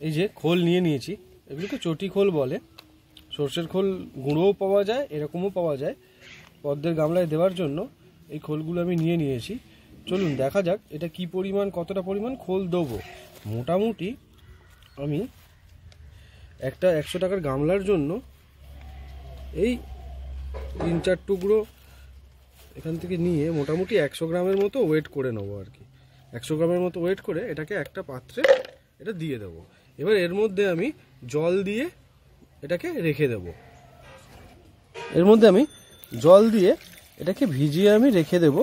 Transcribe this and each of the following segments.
এই যে খোল নিয়ে নিয়েছি, এগুলোকে চটি খোল বলে। সর্ষের খোল গুঁড়োও পাওয়া যায়, এরকমও পাওয়া যায়। পদ্মের গামলায় দেওয়ার জন্য এই খোলগুলো আমি নিয়ে নিয়েছি। চলুন দেখা যাক এটা কি পরিমাণ, কতটা পরিমাণ খোল দেবো। মোটামুটি আমি একটা 100 টাকার গামলার জন্য এই 3-4 টুকরো এখান থেকে নিয়ে মোটামুটি 100 গ্রামের মতো ওয়েট করে নেবো আর কি। 100 গ্রামের মতো ওয়েট করে এটাকে একটা পাত্রে এটা দিয়ে দেবো। এবার এর মধ্যে আমি জল দিয়ে এটাকে রেখে দেব। এর মধ্যে আমি জল দিয়ে এটাকে ভিজিয়ে আমি রেখে দেব।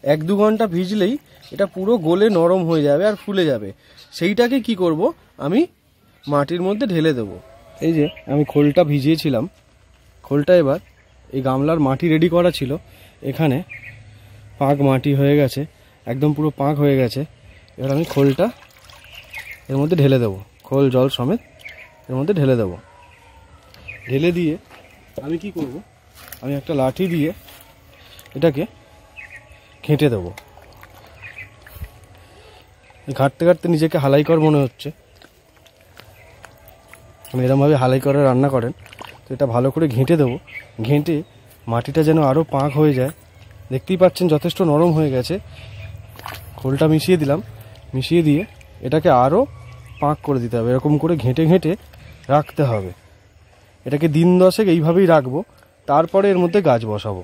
1-2 ঘন্টা ভিজলেই এটা পুরো গলে নরম হয়ে যাবে আর ফুলে যাবে। সেইটাকে কি করব, আমি মাটির মধ্যে ঢেলে দেব। এই যে আমি খোলটা ভিজিয়েছিলাম, খোলটা এবার এই গামলার মাটি রেডি করা ছিল, এখানে পাক মাটি হয়ে গেছে, একদম পুরো পাক হয়ে গেছে। এবার আমি খোলটা এর মধ্যে ঢেলে দেবো, খোল জল সমেত এর মধ্যে ঢেলে দেবো। ঢেলে দিয়ে আমি কি করব, আমি একটা লাঠি দিয়ে এটাকে ঘেঁটে দেবো। ঘাঁটতে ঘাঁটতে নিজেকে হালাইকর মনে হচ্ছে, আমি এরকমভাবে হালাই করে রান্না করেন। তো এটা ভালো করে ঘেঁটে দেবো, ঘেঁটে মাটিটা যেন আরও পাক হয়ে যায়। দেখতেই পাচ্ছেন যথেষ্ট নরম হয়ে গেছে। খোলটা মিশিয়ে দিলাম, মিশিয়ে দিয়ে এটাকে আরও পাক করে দিতে হবে। এরকম করে ঘেঁটে ঘেঁটে রাখতে হবে। এটাকে দিন 10 এইভাবেই রাখবো, তারপরে এর মধ্যে গাছ বসাবো।